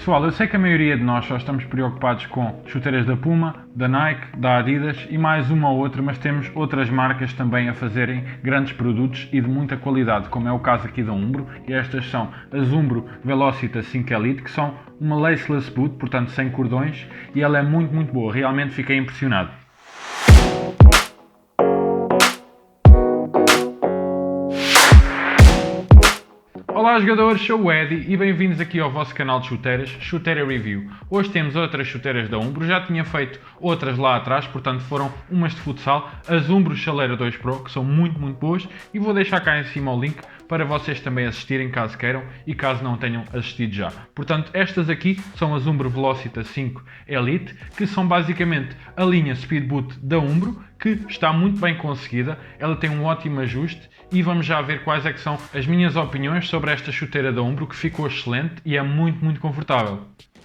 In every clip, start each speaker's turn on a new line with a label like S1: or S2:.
S1: Pessoal, eu sei que a maioria de nós só estamos preocupados com chuteiras da Puma, da Nike, da Adidas e mais uma ou outra, mas temos outras marcas também a fazerem grandes produtos e de muita qualidade, como é o caso aqui da Umbro, e estas são as Umbro Velocita 5 Elite, que são uma laceless boot, portanto sem cordões, e ela é muito boa, realmente fiquei impressionado. Olá jogadores, sou o Eddie e bem-vindos aqui ao vosso canal de chuteiras, Chuteira Review. Hoje temos outras chuteiras da Umbro, já tinha feito outras lá atrás, portanto foram umas de futsal, as Umbro Chaleira 2 Pro, que são muito boas, e vou deixar cá em cima o link para vocês também assistirem caso queiram e caso não tenham assistido já. Portanto, estas aqui são as Umbro Velocita 5 Elite, que são basicamente a linha Speedboot da Umbro, que está muito bem conseguida, ela tem um ótimo ajuste e vamos já ver quais é que são as minhas opiniões sobre esta chuteira da Umbro, que ficou excelente e é muito confortável.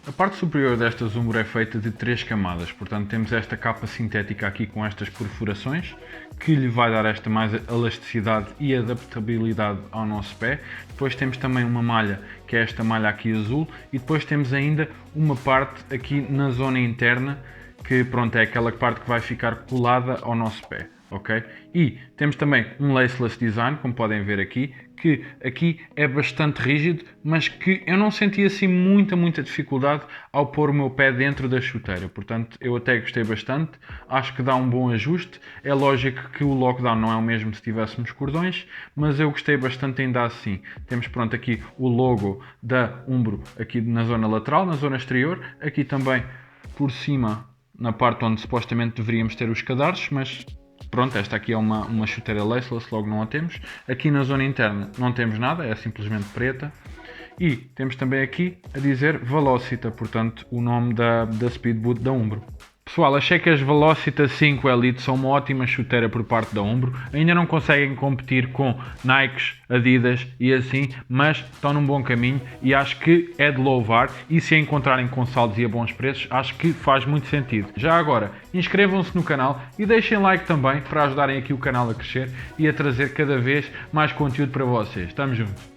S1: A parte superior destas Umbro é feita de 3 camadas, portanto temos esta capa sintética aqui com estas perfurações, que lhe vai dar esta mais elasticidade e adaptabilidade ao nosso pé. Depois temos também uma malha, que é esta malha aqui azul, e depois temos ainda uma parte aqui na zona interna, que pronto, é aquela parte que vai ficar colada ao nosso pé. Ok? E temos também um laceless design, como podem ver aqui, que aqui é bastante rígido, mas que eu não senti assim muita dificuldade ao pôr o meu pé dentro da chuteira. Portanto, eu até gostei bastante, acho que dá um bom ajuste. É lógico que o lockdown não é o mesmo se tivéssemos cordões, mas eu gostei bastante ainda assim. Temos pronto aqui o logo da Umbro aqui na zona lateral, na zona exterior, aqui também por cima, na parte onde supostamente deveríamos ter os cadarços, mas pronto, esta aqui é uma chuteira laceless, logo não a temos. Aqui na zona interna não temos nada, é simplesmente preta. E temos também aqui a dizer Velocita, portanto o nome da Speedboot da Umbro. Pessoal, achei que as Velocita 5 Elite são uma ótima chuteira por parte da Umbro. Ainda não conseguem competir com Nikes, Adidas e assim, mas estão num bom caminho e acho que é de louvar. E se a encontrarem com saldos e a bons preços, acho que faz muito sentido. Já agora, inscrevam-se no canal e deixem like também para ajudarem aqui o canal a crescer e a trazer cada vez mais conteúdo para vocês. Estamos juntos!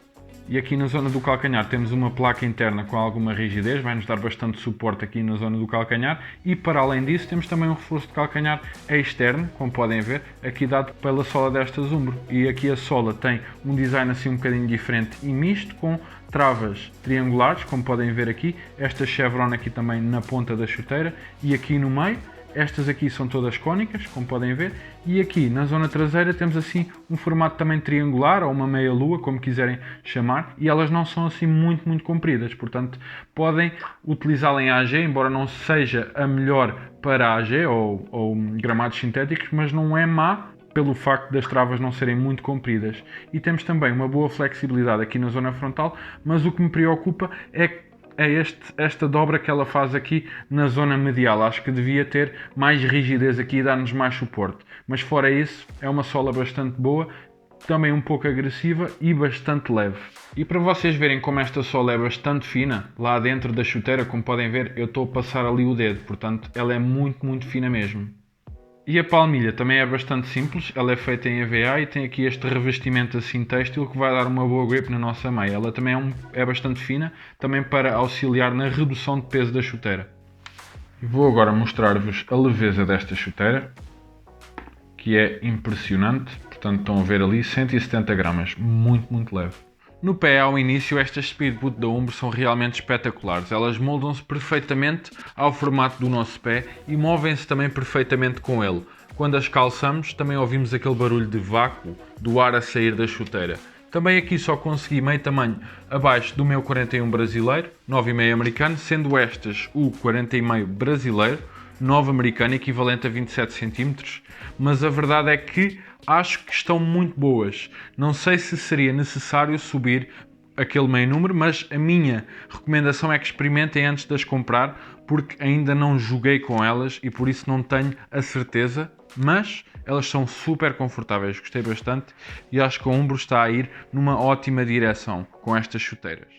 S1: E aqui na zona do calcanhar temos uma placa interna com alguma rigidez, vai nos dar bastante suporte aqui na zona do calcanhar, e para além disso temos também um reforço de calcanhar externo, como podem ver, aqui dado pela sola destas Umbro. E aqui a sola tem um design assim um bocadinho diferente e misto, com travas triangulares, como podem ver aqui, esta chevron aqui também na ponta da chuteira e aqui no meio. Estas aqui são todas cónicas, como podem ver, e aqui na zona traseira temos assim um formato também triangular, ou uma meia-lua, como quiserem chamar, e elas não são assim muito compridas, portanto podem utilizá-la em AG, embora não seja a melhor para AG ou gramados sintéticos, mas não é má pelo facto das travas não serem muito compridas. E temos também uma boa flexibilidade aqui na zona frontal, mas o que me preocupa é esta dobra que ela faz aqui na zona medial. Acho que devia ter mais rigidez aqui e dar-nos mais suporte. Mas fora isso, é uma sola bastante boa, também um pouco agressiva e bastante leve. E para vocês verem como esta sola é bastante fina, lá dentro da chuteira, como podem ver, eu estou a passar ali o dedo. Portanto, ela é muito fina mesmo. E a palmilha também é bastante simples, ela é feita em EVA e tem aqui este revestimento assim têxtil que vai dar uma boa grip na nossa meia. Ela também é bastante fina, também para auxiliar na redução de peso da chuteira. Vou agora mostrar-vos a leveza desta chuteira, que é impressionante. Portanto, estão a ver ali 170 gramas, muito leve. No pé, ao início, estas Speedboot da Umbro são realmente espetaculares. Elas moldam-se perfeitamente ao formato do nosso pé e movem-se também perfeitamente com ele. Quando as calçamos, também ouvimos aquele barulho de vácuo do ar a sair da chuteira. Também aqui só consegui meio tamanho abaixo do meu 41 brasileiro, 9,5 americano, sendo estas o 40,5 brasileiro, 9 americano, equivalente a 27 cm, mas a verdade é que acho que estão muito boas. Não sei se seria necessário subir aquele meio número, mas a minha recomendação é que experimentem antes de as comprar, porque ainda não joguei com elas e por isso não tenho a certeza, mas elas são super confortáveis, gostei bastante e acho que a Umbro está a ir numa ótima direção com estas chuteiras.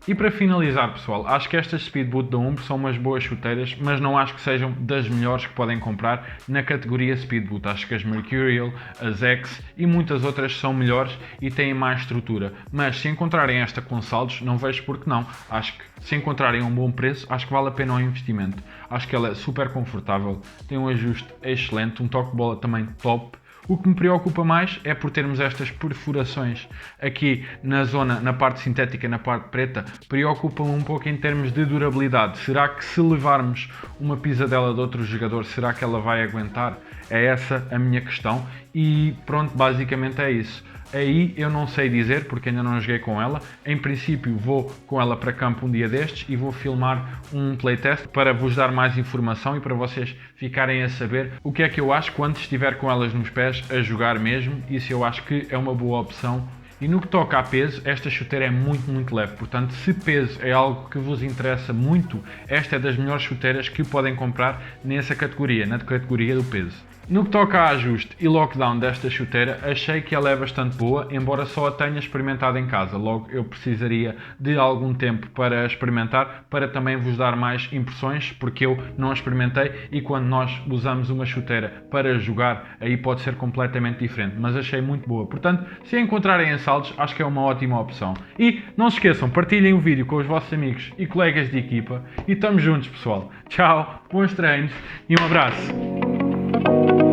S1: E para finalizar, pessoal, acho que estas Speedboot da Umbro são umas boas chuteiras, mas não acho que sejam das melhores que podem comprar na categoria Speedboot. Acho que as Mercurial, as X e muitas outras são melhores e têm mais estrutura. Mas se encontrarem esta com saldos, não vejo por que não. Acho que se encontrarem a um bom preço, acho que vale a pena o investimento. Acho que ela é super confortável, tem um ajuste excelente, um toque de bola também top. O que me preocupa mais é por termos estas perfurações aqui na zona, na parte sintética, na parte preta, preocupa-me um pouco em termos de durabilidade. Será que se levarmos uma pisadela de outro jogador, será que ela vai aguentar? É essa a minha questão e pronto, basicamente é isso. Aí eu não sei dizer porque ainda não joguei com ela. Em princípio vou com ela para campo um dia destes e vou filmar um playtest para vos dar mais informação e para vocês ficarem a saber o que é que eu acho quando estiver com elas nos pés a jogar mesmo e se eu acho que é uma boa opção. E no que toca a peso, esta chuteira é muito leve, portanto se peso é algo que vos interessa muito, esta é das melhores chuteiras que podem comprar nessa categoria, na categoria do peso. No que toca a ajuste e lockdown desta chuteira, achei que ela é bastante boa, embora só a tenha experimentado em casa. Logo, eu precisaria de algum tempo para experimentar, para também vos dar mais impressões, porque eu não a experimentei e quando nós usamos uma chuteira para jogar, aí pode ser completamente diferente, mas achei muito boa. Portanto, se a encontrarem em saldos, acho que é uma ótima opção. E não se esqueçam, partilhem o vídeo com os vossos amigos e colegas de equipa e estamos juntos, pessoal. Tchau, bons treinos e um abraço.